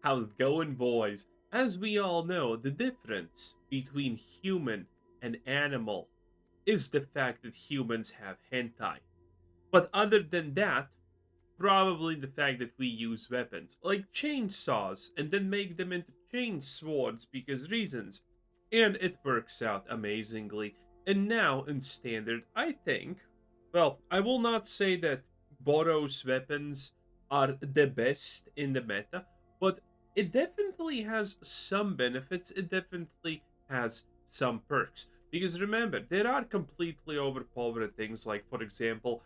How's it going, boys? As we all know, the difference between human and animal is the fact that humans have hentai. But other than that, probably the fact that we use weapons like chainsaws and then make them into chain swords because reasons. And it works out amazingly. And now in standard, I think, well, I will not say that Boros weapons are the best in the meta, but it definitely has some benefits. It definitely has some perks. Because remember, there are completely overpowered things like, for example,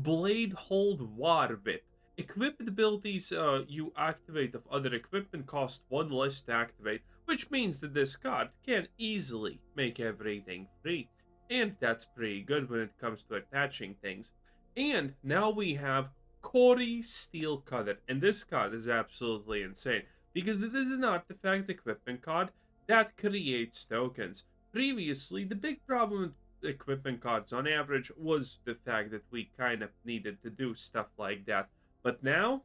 Bladehold War-Whip. Equipped abilities you activate of other equipment cost one less to activate, which means that this card can easily make everything free. And that's pretty good when it comes to attaching things. And now we have Cori-Steel Cutter, and this card is absolutely insane because it is an artifact equipment card that creates tokens. Previously, the big problem with equipment cards on average was the fact that we kind of needed to do stuff like that. But now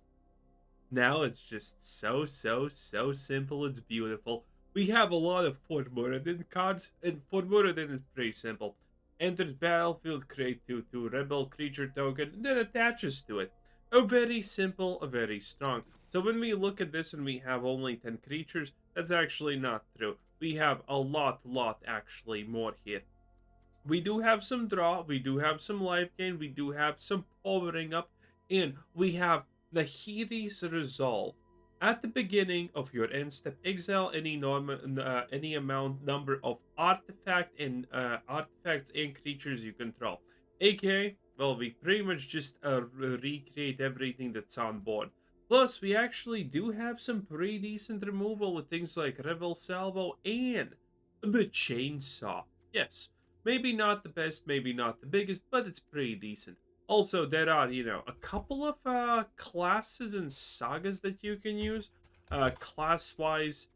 it's just so simple. It's beautiful. We have a lot of Fomori cards, and Fomori is pretty simple. Enters battlefield, create 2/2 rebel creature token, and then attaches to it. A very simple, a very strong. So when we look at this and we have only 10 creatures, that's actually not true. We have a lot actually more here. We do have some draw, we do have some life gain, we do have some powering up, and we have Nahiri's Resolve. At the beginning of your end step, exile any any amount number of artifacts and creatures you control. AKA, well, we pretty much just recreate everything that's on board. Plus, we actually do have some pretty decent removal with things like Rebel Salvo and the Chainsaw. Yes, maybe not the best, maybe not the biggest, but it's pretty decent. Also, there are, a couple of classes and sagas that you can use. Class-wise,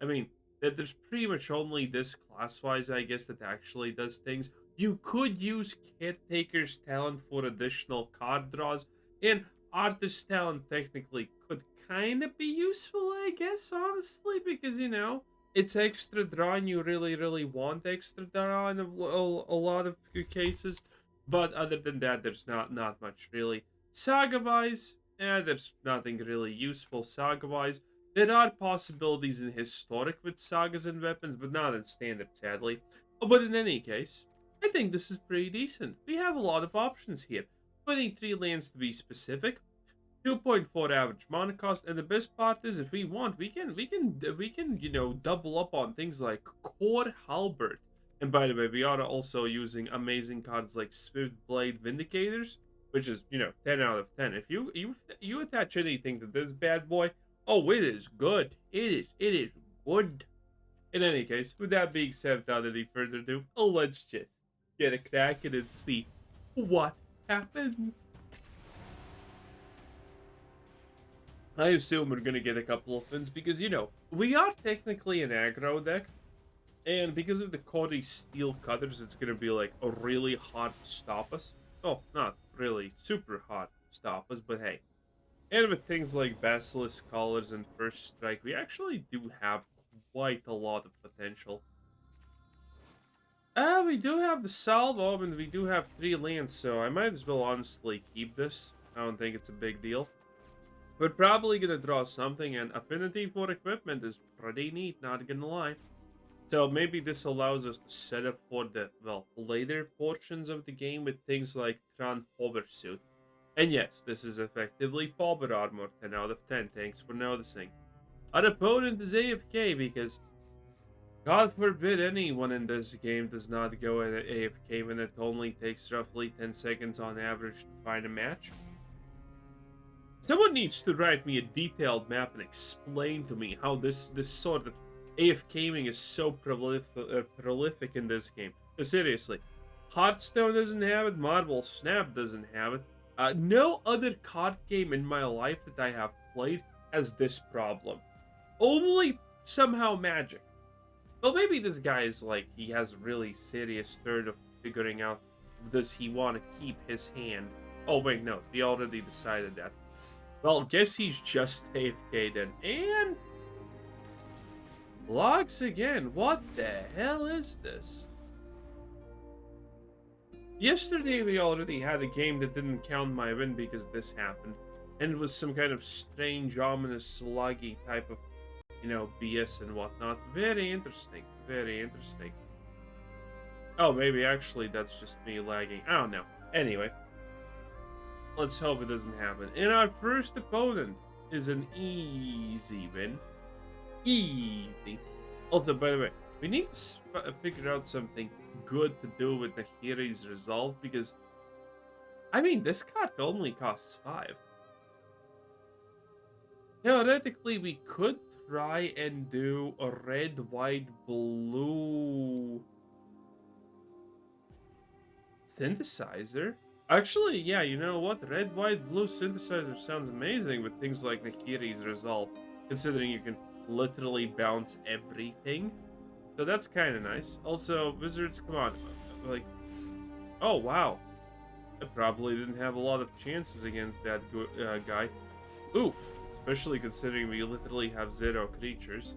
I mean, there's pretty much only this class-wise, I guess, that actually does things. You could use Caretaker's Talent for additional card draws, and Artist's Talent technically could kind of be useful, I guess, honestly, because, it's extra draw and you really want extra draw in a lot of cases. But other than that, there's not much really. Saga-wise, there's nothing really useful saga-wise. There are possibilities in historic with sagas and weapons, but not in standard, sadly. But in any case, I think this is pretty decent. We have a lot of options here. 23 lands to be specific. 2.4 average mana cost, and the best part is, if we want, we can double up on things like Kor Halberd. And by the way, we are also using amazing cards like Swift Blade Vindicators, which is 10 out of 10. If you attach anything to this bad boy, oh, it is good. It is good. In any case, with that being said, without any further ado, let's just get a crack at it and see what happens. I assume we're going to get a couple of wins because, we are technically an aggro deck. And because of the Cori-Steel Cutters, it's going to be like a really hard to stop us. Oh, not really super hard to stop us, but hey. And with things like Basilisk Collars and First Strike, we actually do have quite a lot of potential. We do have the Salvo, and we do have 3 lands, so I might as well honestly keep this. I don't think it's a big deal. We're probably going to draw something, and Affinity for Equipment is pretty neat, not gonna lie. So maybe this allows us to set up for the, later portions of the game with things like Thran Power Suit. And yes, this is effectively Power Armor, 10 out of 10, thanks for noticing. Our opponent is AFK because, God forbid anyone in this game does not go AFK when it only takes roughly 10 seconds on average to find a match. Someone needs to write me a detailed map and explain to me how this sort of AFKing is so prolific in this game. But seriously, Hearthstone doesn't have it, Marvel Snap doesn't have it. No other card game in my life that I have played has this problem. Only somehow Magic. Well, maybe this guy is like, he has a really serious third of figuring out, does he want to keep his hand? Oh wait, no, we already decided that. Well, guess he's just AFK then. And logs again. What the hell is this? Yesterday we already had a game that didn't count my win because this happened. And it was some kind of strange, ominous, sluggy type of, BS and whatnot. Very interesting. Very interesting. Oh, maybe actually that's just me lagging. I don't know. Anyway, let's hope it doesn't happen. And our first opponent is an easy win. Easy. Also, by the way, we need to figure out something good to do with Nahiri's resolve because, I mean, this card only costs 5. Theoretically, we could try and do a red, white, blue synthesizer. Actually, yeah, you know what? Red, white, blue synthesizer sounds amazing with things like Nahiri's resolve, considering you can literally bounce everything. So that's kind of nice. Also, wizards, come on. Like, oh, wow. I probably didn't have a lot of chances against that guy. Oof. Especially considering we literally have 0 creatures.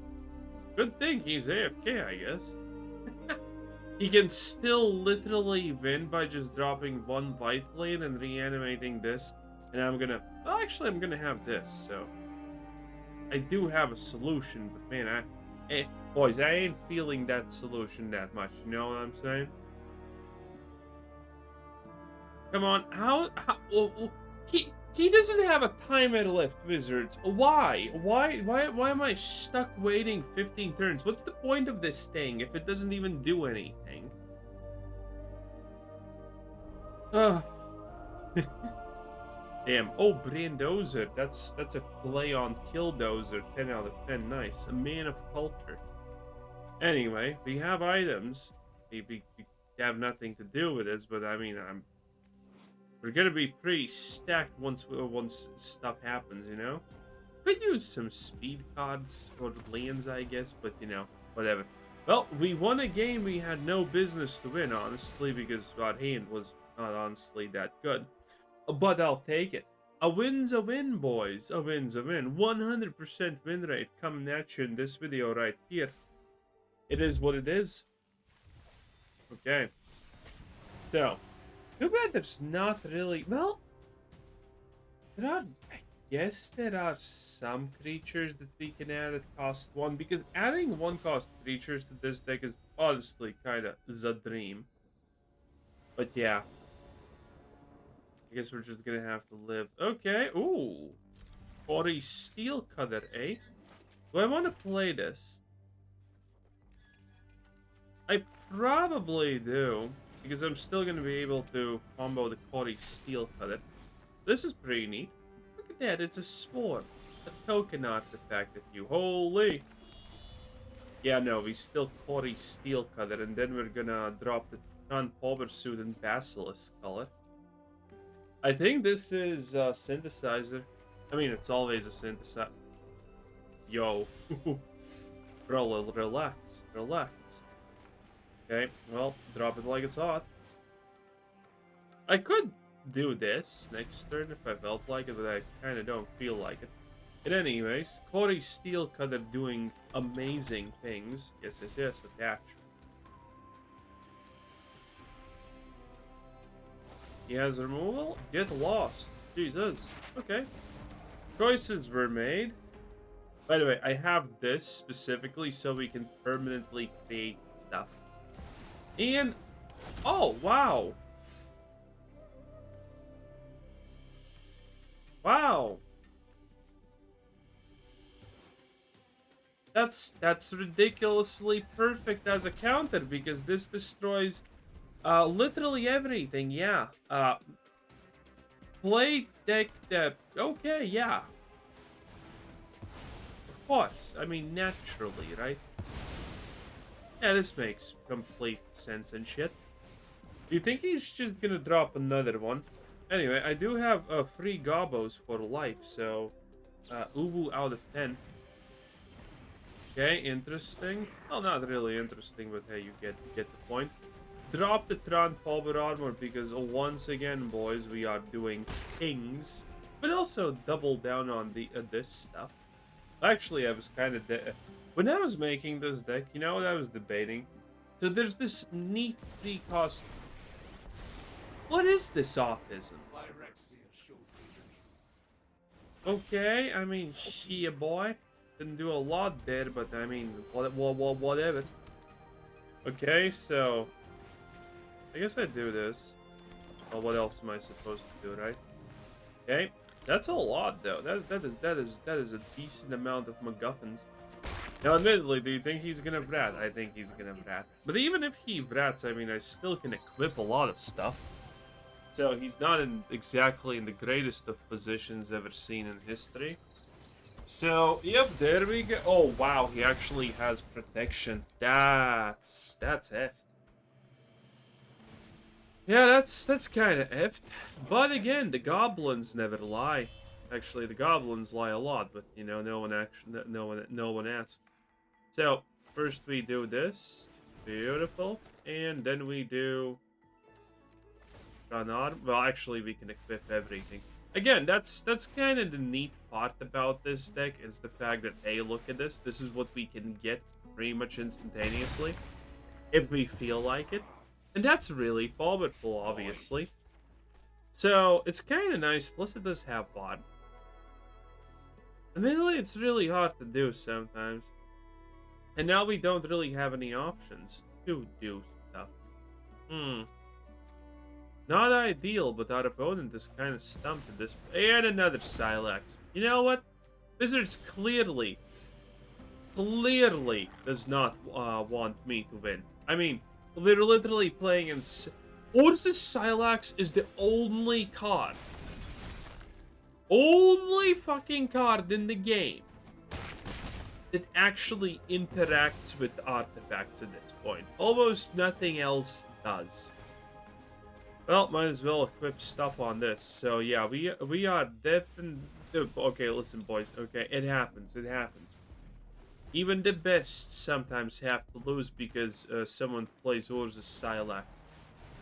Good thing he's AFK, I guess. He can still literally win by just dropping 1 White Lane and reanimating this. And I'm gonna... Well, actually, I'm gonna have this, so... I do have a solution, but man, boys, I ain't feeling that solution that much, you know what I'm saying? Come on, he doesn't have a timer left, wizards. Why? Why am I stuck waiting 15 turns? What's the point of this thing if it doesn't even do anything? Damn. Oh, Brandozer. That's a play on Killdozer. 10 out of 10. Nice. A man of culture. Anyway, we have items. We have nothing to do with this, but I mean, we're gonna be pretty stacked once stuff happens, you know? Could use some speed cards or lands, I guess, but whatever. Well, we won a game we had no business to win, honestly, because our hand was not honestly that good. But I'll take it. A win's a win, boys. A win's a win. 100% win rate coming at you in this video right here. It is what it is. Okay. So, too bad there's not really... Well, I guess there are some creatures that we can add at cost 1, because adding 1 cost creatures to this deck is honestly kind of the dream. But yeah. I guess we're just gonna have to live. Okay, ooh. Cori-Steel Cutter, eh? Do I want to play this? I probably do, because I'm still gonna be able to combo the Cori-Steel Cutter. This is pretty neat. Look at that, it's a spore. A token artifact, if you holy. Yeah, no, we still Cori-Steel Cutter, and then we're gonna drop the Thran Suit and Basilisk Collar. I think this is a synthesizer. I mean, it's always a synthesizer. Yo. Bro, relax. Relax. Okay, well, drop it like it's hot. I could do this next turn if I felt like it, but I kind of don't feel like it. But anyways, Cori-Steel Cutter doing amazing things. Yes, attach. He has removal? Get lost. Jesus. Okay. Choices were made. By the way, I have this specifically so we can permanently create stuff. And... Oh, wow. Wow. That's ridiculously perfect as a counter, because this destroys... literally everything, yeah. Play deck depth. Okay, yeah. Of course. I mean, naturally, right? Yeah, this makes complete sense and shit. Do you think he's just gonna drop another one? Anyway, I do have 3 Gobos for life, so... Uwu out of 10. Okay, interesting. Well, not really interesting, but hey, you get the point. Drop the Thran Halberd armor because once again, boys, we are doing things. but also double down on this stuff. Actually, I was kind of when I was making this deck, you know what I was debating? So there's this neat free-cost. What is this autism? Okay, I mean, she boy didn't do a lot there, but I mean, whatever. Okay, so I guess I do this. Well, what else am I supposed to do, right? Okay, that's a lot though. That is a decent amount of MacGuffins. Now, admittedly, do you think he's gonna Vrat? I think he's gonna Vrat. But even if he Vrats, I mean, I still can equip a lot of stuff. So he's not exactly in the greatest of positions ever seen in history. So, yep, there we go. Oh, wow, he actually has protection. That's effed. Yeah, that's kind of effed. But again, the goblins never lie. Actually, the goblins lie a lot, but you know, no one asked. So, first we do this. Beautiful. And then we do Well, actually, we can equip everything. Again, that's kind of the neat part about this deck, is the fact that, hey, look at this. This is what we can get pretty much instantaneously, if we feel like it. And that's really powerful, obviously. So, it's kind of nice. Plus, it does have bot. Admittedly, it's really hard to do sometimes. And now we don't really have any options to do stuff. Not ideal, but our opponent is kind of stumped at this. And another Silex. You know what? Wizards clearly does not want me to win. I mean, they're literally playing in... Urza's Silex is the only card. Only fucking card in the game that actually interacts with artifacts at this point. Almost nothing else does. Well, might as well equip stuff on this. So yeah, we are definitely... Okay, listen, boys. Okay, it happens. It happens. Even the best sometimes have to lose because someone plays Urza's Silex.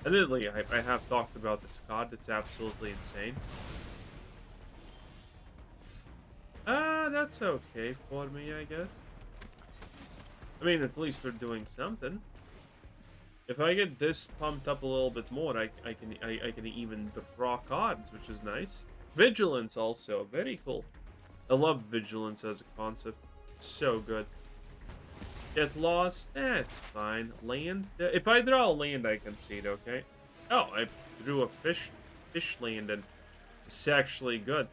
Admittedly, I have talked about this card. It's absolutely insane. That's okay for me, I guess. I mean, at least we're doing something. If I get this pumped up a little bit more, I can even draw cards, which is nice. Vigilance also, very cool. I love Vigilance as a concept. So good. Get lost? That's fine. Land? If I draw a land, I concede, okay? Oh, I drew a fish land, and it's actually good.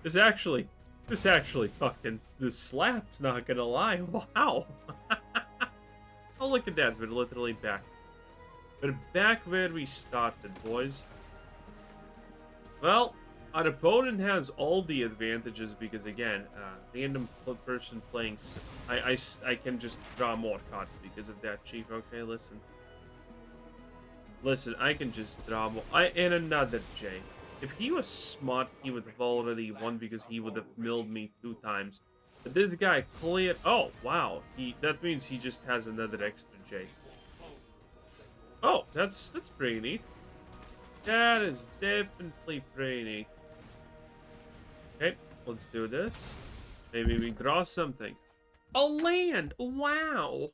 This actually fucking, this slaps, not gonna lie. Wow. Oh, look at that. We're literally back. We're back where we started, boys. Well, our opponent has all the advantages because, again, random person playing... I can just draw more cards because of that, Chief. Okay, listen. Listen, I can just draw more... And another J. If he was smart, he would have already won because he would have milled me 2 times. But this guy cleared... Oh, wow. That means he just has another extra J. Oh, that's pretty neat. That is definitely pretty neat. Okay, let's do this. Maybe we draw something. A land! Wow!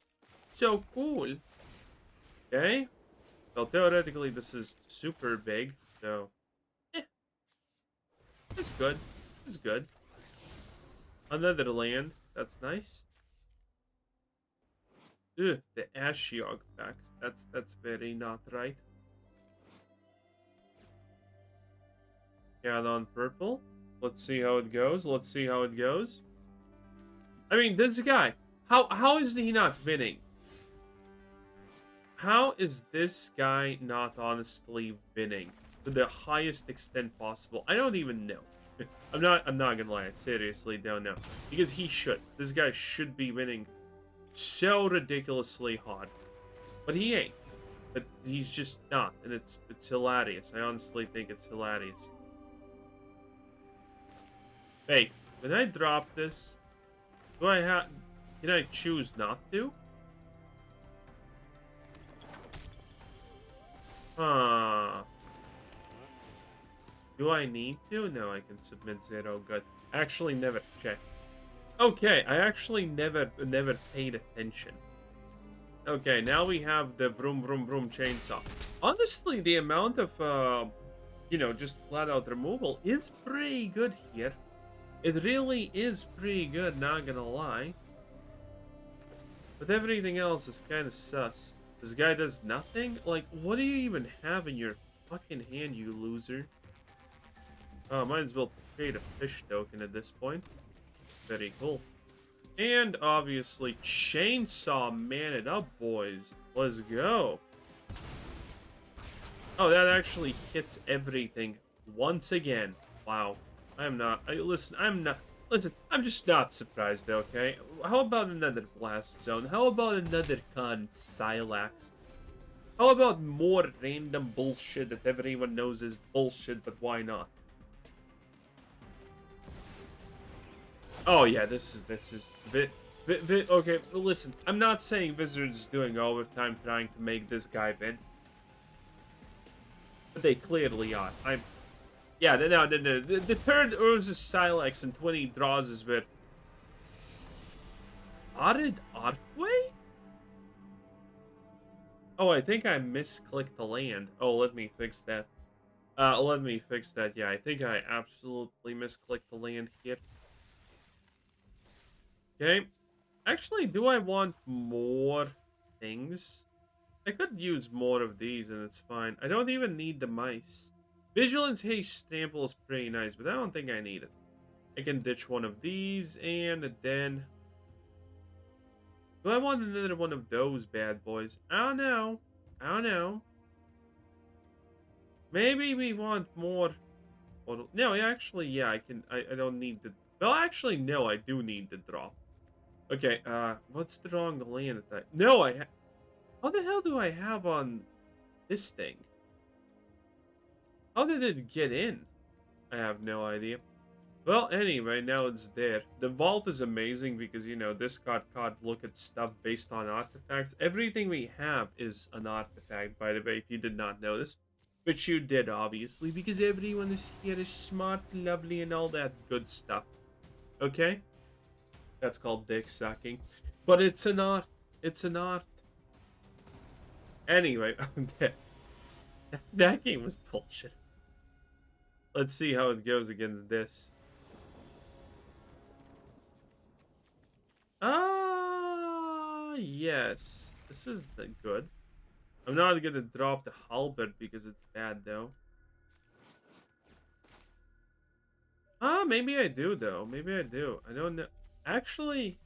So cool. Okay. Well, theoretically, this is super big, so... This is good. This is good. Another land. That's nice. Ugh, the Ashiog packs. That's very not right. Got on purple. Let's see how it goes. Let's see how it goes. I mean, this guy. How is he not winning? How is this guy not honestly winning to the highest extent possible? I don't even know. I'm not gonna lie. I seriously don't know. Because he should. This guy should be winning so ridiculously hard. But he ain't. But he's just not. And it's hilarious. I honestly think it's hilarious. Wait, when I drop this, can I choose not to? Huh. Do I need to? No, I can submit 0. Good. Actually, never checked. Okay, I actually never paid attention. Okay, now we have the vroom vroom vroom chainsaw. Honestly, the amount of just flat out removal is pretty good here. It really is pretty good, not gonna lie. But everything else is kind of sus. This guy does nothing? Like, what do you even have in your fucking hand, you loser? Oh, might as well create a fish token at this point. Very cool. And obviously, chainsaw man it up, boys. Let's go. Oh, that actually hits everything once again. Wow. Listen, I'm just not surprised, okay? How about another blast zone? How about another con Silax? How about more random bullshit that everyone knows is bullshit, but why not? Oh yeah, this is okay. Listen, I'm not saying Wizards is doing overtime trying to make this guy win, but they clearly are. Yeah, no. The third Urza's Silex and 20 draws is with Arid Archway? Oh, I think I misclicked the land. Oh, let me fix that. Let me fix that. Yeah, I think I absolutely misclicked the land here. Okay. Actually, do I want more things? I could use more of these and it's fine. I don't even need the mice. Vigilance Haste Stample is pretty nice, but I don't think I need it. I can ditch one of these and then... Do I want another one of those bad boys? I don't know. I don't know. Maybe we want more... No, actually, yeah, I don't need the... Well, actually, no, I do need the drop. Okay, what's the wrong land attack? No, how the hell do I have on this thing? How did it get in? I have no idea. Well, anyway, now it's there. The vault is amazing because, this card look at stuff based on artifacts. Everything we have is an artifact, by the way, if you did not know this. Which you did, obviously, because everyone here is smart, lovely, and all that good stuff. Okay? That's called dick sucking. But it's an art. It's an art. Anyway, that game was bullshit. Let's see how it goes against this. Yes. This is good. I'm not gonna drop the Halberd because it's bad, though. Maybe I do, though. Maybe I do. I don't know. Actually...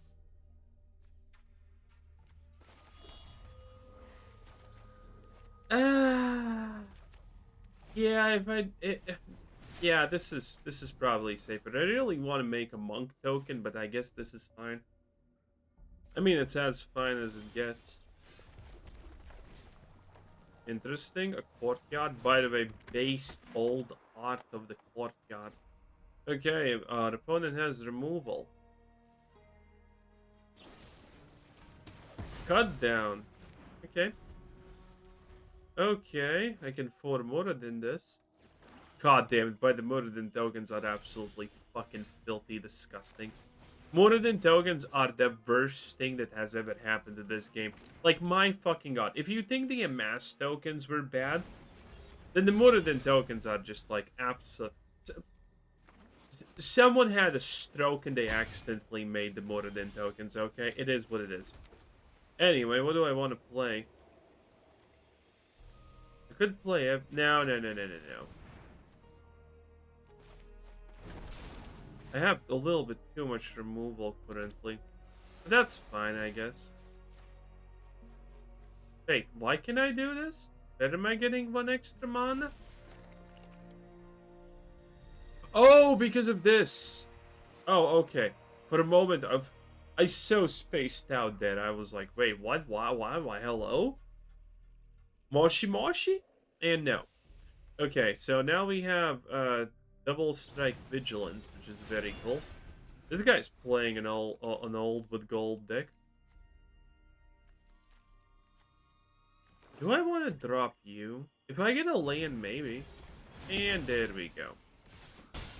Yeah, yeah, this is probably safer. I really want to make a monk token, but I guess this is fine. I mean, it's as fine as it gets. Interesting. A courtyard. By the way, based old art of the courtyard. Okay, our opponent has removal. Cut down. Okay. Okay, I can 4 Muradin this. God damn it, but the Muradin tokens are absolutely fucking filthy disgusting. Muradin tokens are the worst thing that has ever happened to this game. Like, my fucking god. If you think the Amass tokens were bad, then the Muradin tokens are just like absolute... Someone had a stroke and they accidentally made the Muradin tokens, okay? It is what it is. Anyway, what do I want to play? I could play... No. I have a little bit too much removal currently. But that's fine, I guess. Wait, why can I do this? Where am I getting 1 extra mana? Oh, because of this! Oh, okay. For a moment, I so spaced out that I was like, wait, what? Why, hello? Moshi? And no. Okay, so now we have, Double Strike Vigilance, which is very cool. This guy's playing an old with gold deck. Do I want to drop you? If I get a land, maybe. And there we go.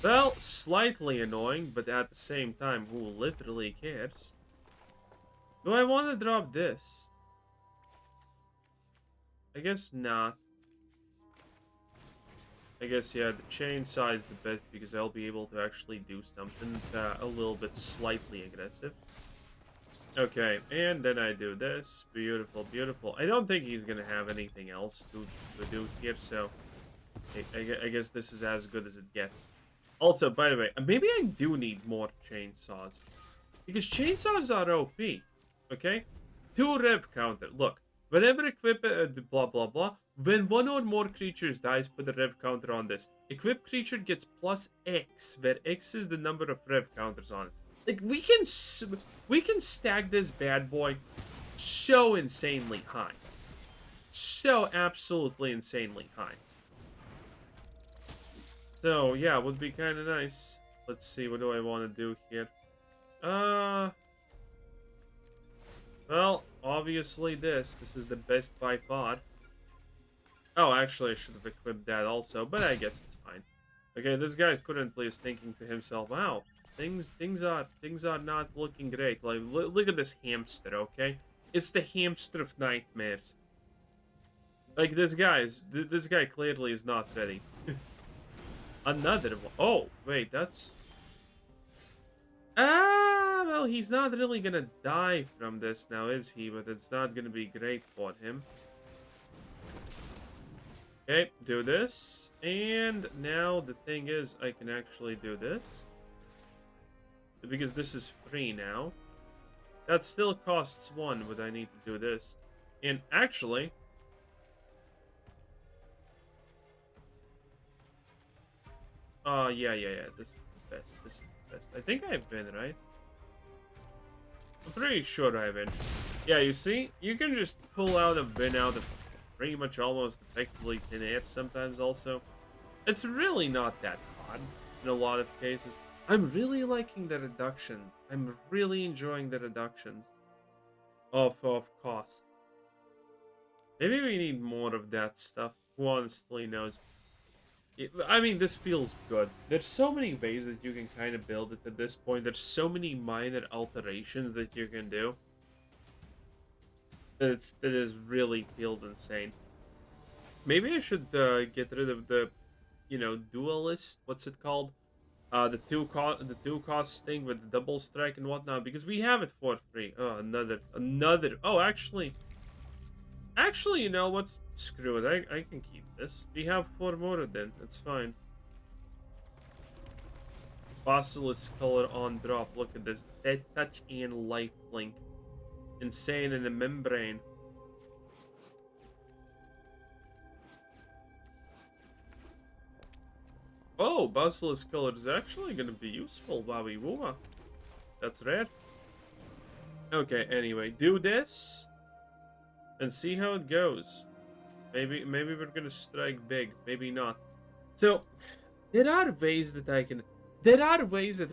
Well, slightly annoying, but at the same time, who literally cares? Do I want to drop this? I guess not. I guess, yeah, the chainsaw is the best because I'll be able to actually do something a little bit slightly aggressive. Okay, and then I do this. Beautiful, beautiful. I don't think he's going to have anything else to do here, so I guess this is as good as it gets. Also, by the way, maybe I do need more chainsaws. Because chainsaws are OP, okay? 2 rev counter. Look, whenever equip blah blah blah, when one or more creatures dies, put a rev counter on this. Equip creature gets plus X, where X is the number of rev counters on it. Like we can stack this bad boy so insanely high, so absolutely insanely high. So yeah, would be kind of nice. Let's see, what do I want to do here? Well, obviously this is the best by far. Oh, actually, I should have equipped that also, but I guess it's fine. Okay, this guy currently is thinking to himself, "Wow, things are not looking great." Like, look at this hamster. Okay, it's the hamster of nightmares. Like this guy clearly is not ready. Another one. Oh, wait, that's. Well, he's not really gonna die from this now, is he? But it's not gonna be great for him. Okay, do this. And now the thing is, I can actually do this. Because this is free now. That still costs 1, but I need to do this. And actually... yeah. This is the best. This is the best. I think I've been, right? I'm pretty sure I've been. Yeah, you see? You can just pull out a bin out of pretty much almost effectively thin air sometimes also. It's really not that hard in a lot of cases. I'm really liking the reductions. I'm really enjoying the reductions of cost. Maybe we need more of that stuff. Who honestly knows? I mean, this feels good. There's so many ways that you can kind of build it at this point. There's so many minor alterations that you can do. That is really feels insane. Maybe I should get rid of the, duelist. What's it called? The two cost thing with the double strike and whatnot, because we have it for free. Oh, another. Oh, actually, you know what? Screw it. I can keep this. We have 4 more then. It's fine. Basilisk Collar on drop. Look at this. Dead touch and lifelink. Insane in the membrane. Oh, Basilisk Collar is actually going to be useful, Wowie Woowa. That's rare. Okay, anyway, do this and see how it goes. Maybe we're going to strike big, maybe not. So, there are ways that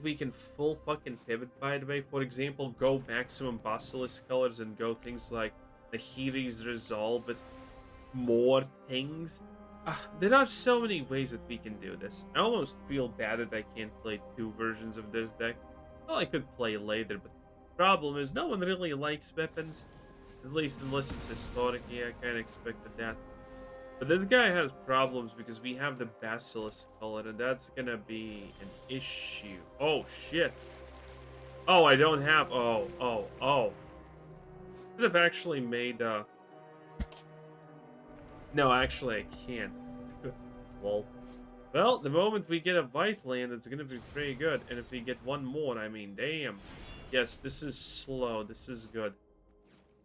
we can full fucking pivot, by the way. For example, go maximum Basilisk Colors and go things like Nahiri's Resolve, but more things. There are so many ways that we can do this. I almost feel bad that I can't play 2 versions of this deck. Well, I could play later, but the problem is no one really likes weapons. At least unless it's historic. Yeah, I kind of expected that. But this guy has problems because we have the Basilisk Collar, and that's gonna be an issue. Oh, shit. Oh, I don't have... Oh. Could have actually made... No, actually, I can't. Lol. Well, the moment we get a white land, it's gonna be pretty good. And if we get one more, I mean, damn. Yes, this is slow. This is good.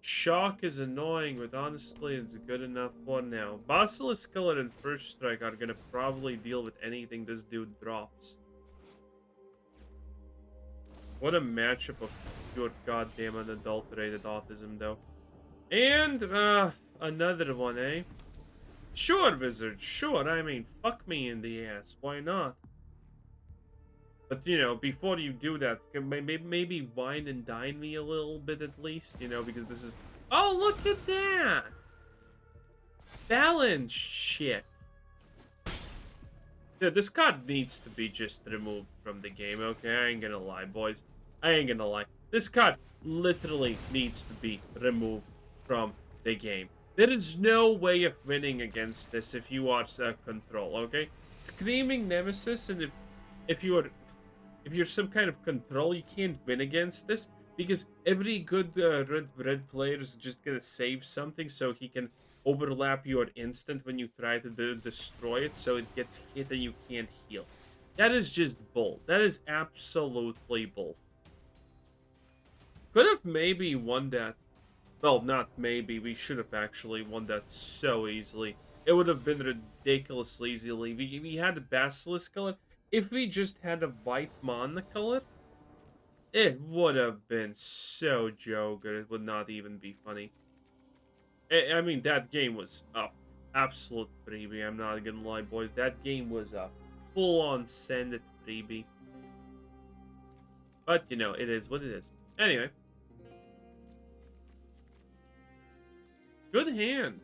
Shock is annoying, but honestly, it's good enough for now. Basilisk Collar and First Strike are gonna probably deal with anything this dude drops. What a matchup of pure goddamn unadulterated autism, though. And, another one, eh? Sure, Wizard, sure. I mean, fuck me in the ass. Why not? But, before you do that, maybe wine and dine me a little bit at least, because this is... Oh, look at that! Balance shit. Dude, this card needs to be just removed from the game, okay? I ain't gonna lie, boys. I ain't gonna lie. This card literally needs to be removed from the game. There is no way of winning against this if you watch control, okay? Screaming Nemesis, and if you're some kind of control, you can't win against this because every good red player is just gonna save something so he can overlap your instant when you try to destroy it, so it gets hit and you can't heal. That is just bull. That is absolutely bull. Could have maybe won that. Well, not maybe. We should have actually won that so easily. It would have been ridiculously easily. We had the Basilisk Collar. If we just had a white mana color, it would have been so good. It would not even be funny. I mean, that game was a absolute freebie. I'm not gonna lie, boys. That game was a full-on send it freebie. But, you know, it is what it is. Anyway. Good hand.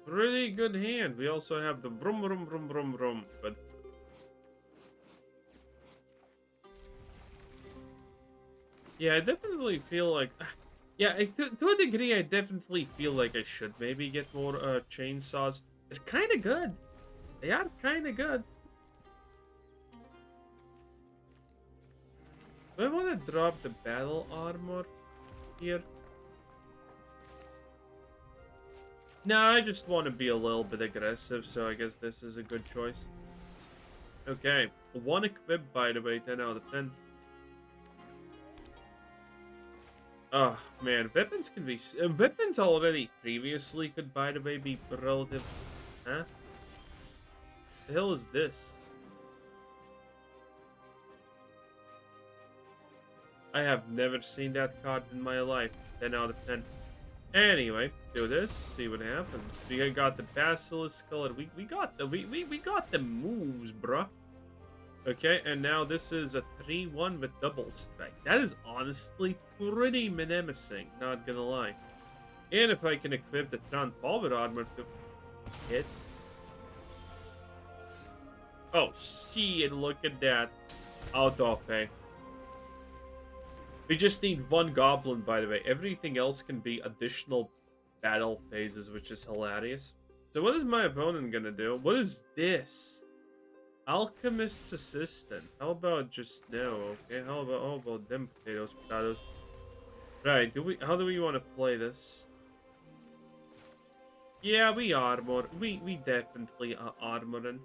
Really good hand. We also have the vroom, vroom, vroom, vroom, vroom. But yeah, I definitely feel like... Yeah, to a degree, I definitely feel like I should maybe get more chainsaws. They're kind of good. They are kind of good. Do I want to drop the battle armor here? No, I just want to be a little bit aggressive, so I guess this is a good choice. Okay, one equip, by the way, 10 out of 10. Oh, man, weapons can be... weapons already previously could, by the way, be relative... Huh? The hell is this? I have never seen that card in my life. 10 out of 10. Anyway, do this, see what happens. We got the Basilisk Collar. We got the moves, bruh. Okay, and now this is a 3-1 with double strike. That is honestly pretty menacing, not gonna lie. And if I can equip the Thran Palvet armor to hit. Oh shit, look at that. Auto pay. We just need one goblin, by the way. Everything else can be additional battle phases, which is hilarious. So what is my opponent gonna do? What is this? Alchemist's Assistant. How about just no? Okay, how about them potatoes? Right, how do we want to play this? Yeah, we armor. We definitely are armoring.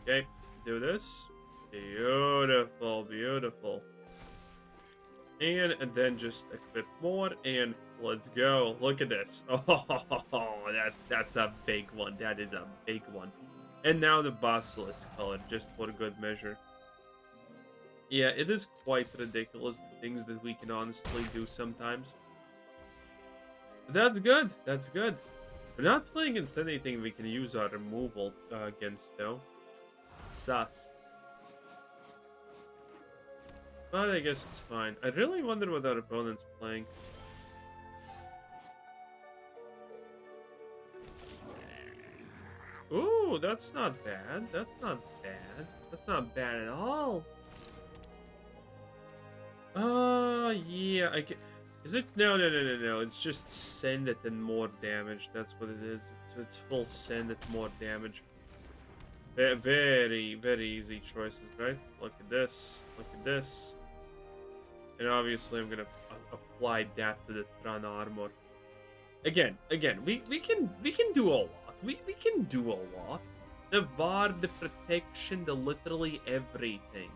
Okay, do this. Beautiful, beautiful. And then just equip more, and let's go. Look at this. Oh, that's a big one. That is a big one. And now the Basilisk Collar, just for good measure. Yeah, it is quite ridiculous, the things that we can honestly do sometimes. But that's good. That's good. We're not playing against anything we can use our removal against, though. Sus. But I guess it's fine. I really wonder what our opponent's playing. Ooh, that's not bad. That's not bad. That's not bad at all. Yeah, I get... Is it? No. It's just send it and more damage. That's what it is. So it's full send it, more damage. Very, very easy choices, right? Look at this. Look at this. And obviously I'm gonna apply that to the Thran armor. Again, we can do a lot. We can do a lot. The VAR, the protection, the literally everything.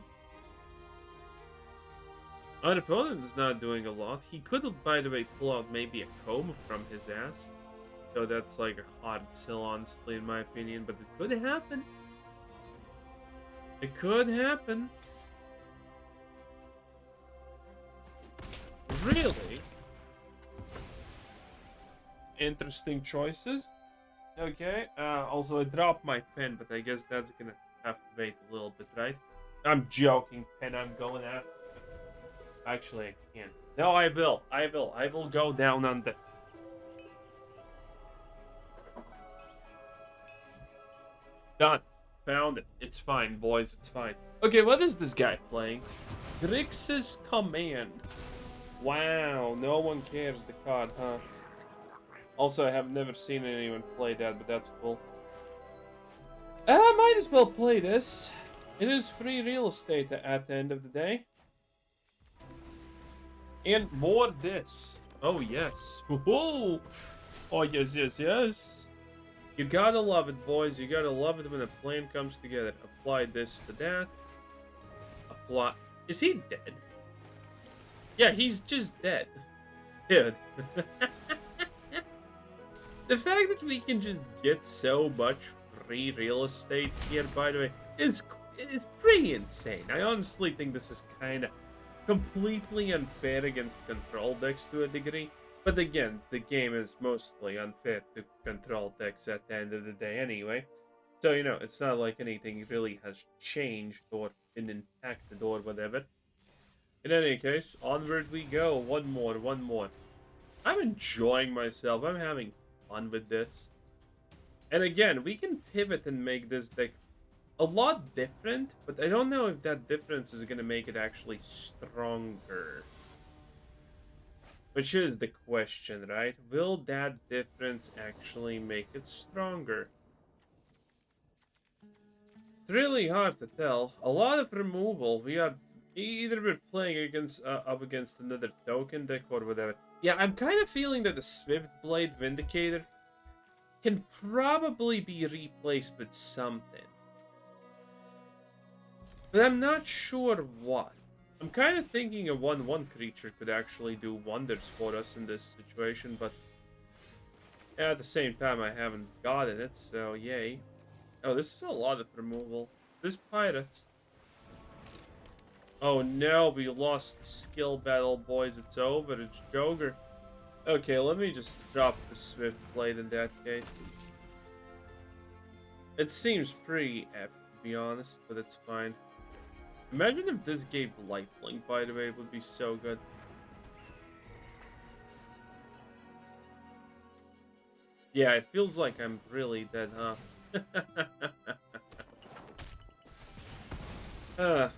Our opponent's not doing a lot. He could, by the way, pull out maybe a comb from his ass. So that's like a hard sell, honestly, in my opinion. But it could happen. It could happen. Really? Interesting choices. Okay, also I dropped my pen, but I guess that's gonna have to wait a little bit, right? I'm joking, pen, I'm going after. Actually, I can't. No, I will go down on the... Done. Found it. It's fine, boys. It's fine. Okay, what is this guy playing? Grixis Command. Wow, no one cares the card, huh? Also, I have never seen anyone play that, but that's cool. I might as well play this. It is free real estate at the end of the day. And more this. Oh, yes. Woohoo! Oh, yes, yes, yes. You gotta love it, boys. You gotta love it when a plan comes together. Apply this to that. Apply... Is he dead? Yeah, he's just dead. Dude. The fact that we can just get so much free real estate here, by the way, is pretty insane. I honestly think this is kind of completely unfair against control decks to a degree. But again, the game is mostly unfair to control decks at the end of the day anyway. So, you know, it's not like anything really has changed or been impacted or whatever. In any case, onward we go. One more, one more. I'm enjoying myself. I'm having fun with this. And again, we can pivot and make this deck a lot different, but I don't know if that difference is going to make it actually stronger. Which is the question, right? Will that difference actually make it stronger? It's really hard to tell. A lot of removal. We are either we're playing against up against another token deck or whatever. Yeah, I'm kind of feeling that the Swiftblade Vindicator can probably be replaced with something. But I'm not sure what. I'm kind of thinking a 1/1 creature could actually do wonders for us in this situation, but at the same time, I haven't gotten it, so yay. Oh, this is a lot of removal. This pirate. Oh no, we lost the skill battle, boys. It's over. It's Joker. Okay, let me just drop the Swiftblade in that case. It seems pretty epic, to be honest, but it's fine. Imagine if this gave lifelink, by the way, it would be so good. Yeah, it feels like I'm really dead, huh?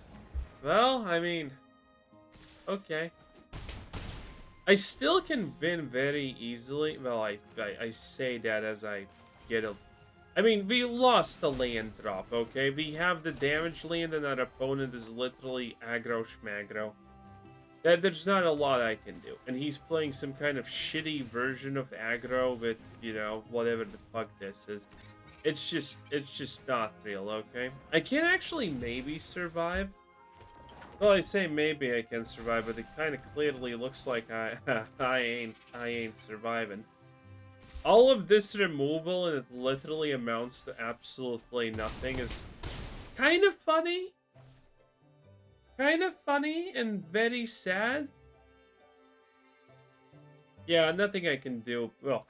Well, I mean, okay. I still can win very easily. Well, I say that as I get a... I mean, we lost the land drop, okay? We have the damage land and our opponent is literally aggro schmaggro. There's not a lot I can do. And he's playing some kind of shitty version of aggro with, you know, whatever the fuck this is. It's just not real, okay? I can actually maybe survive. Well, I say maybe I can survive, but it kind of clearly looks like I ain't surviving. All of this removal, and it literally amounts to absolutely nothing, is kind of funny. Kind of funny and very sad. Yeah, nothing I can do. Well,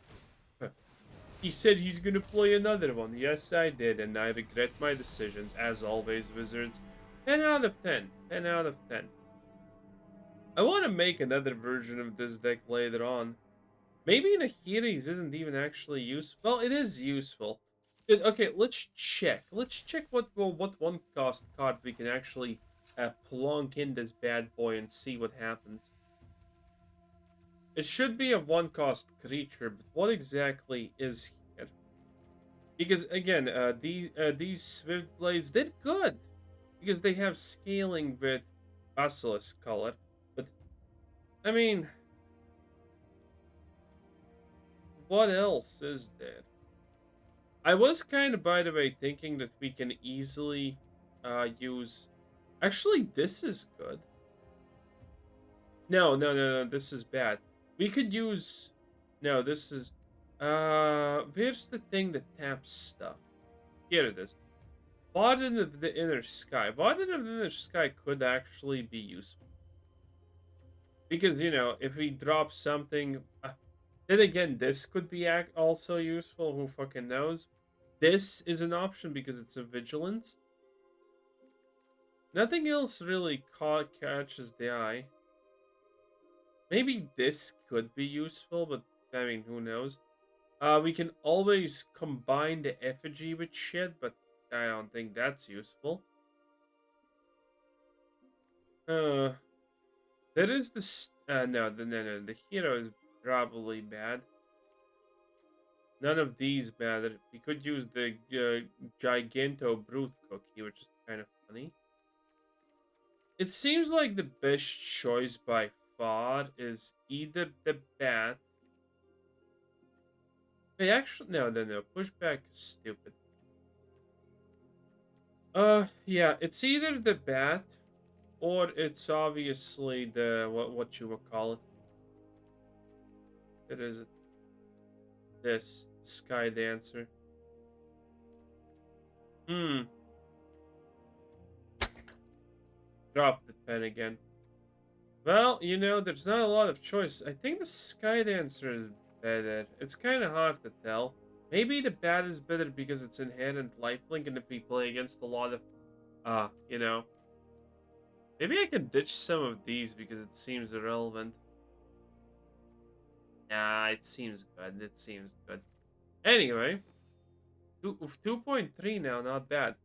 he said he's gonna play another one. Yes, I did, and I regret my decisions, as always, Wizards. 10 out of 10. 10 out of 10. I want to make another version of this deck later on. Maybe Nahiri's isn't even actually useful. Well, it is useful. Okay, let's check. Let's check what one cost card we can actually plonk in this bad boy and see what happens. It should be a 1-cost creature, but what exactly is here? Because again, these Swift Blades did good because they have scaling with Basilisk Collar. But I mean, what else is there? I was kind of, by the way, thinking that we can easily use... Actually, this is good. No, this is bad. We could use... No, this is... Where's the thing that taps stuff? Here it is. Warden of the Inner Sky. Warden of the Inner Sky could actually be useful. Because, you know, if we drop something... then again, this could be also useful. Who fucking knows? This is an option because it's a vigilance. Nothing else really catches the eye. Maybe this could be useful, but I mean, who knows? We can always combine the effigy with shit, but I don't think that's useful. Uh, there is this. No. The hero is probably bad. None of these matter. We could use the Giganto Brute Cookie, which is kind of funny. It seems like the best choice by far is either the bat. Hey, actually, no. Pushback is stupid. Yeah, it's either the bat or it's obviously the what you would call it. It is this Sky Dancer. Hmm. Drop the pen again. Well, there's not a lot of choice. I think the Sky Dancer is better. It's kind of hard to tell. Maybe the bat is better because it's inherent lifelink, and if we play against a lot of, uh, you know, maybe I can ditch some of these because it seems irrelevant. Nah, it seems good. It seems good. Anyway, 2.3 now, not bad.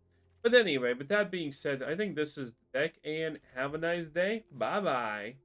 But anyway, with that being said, I think this is the deck, and have a nice day. Bye bye.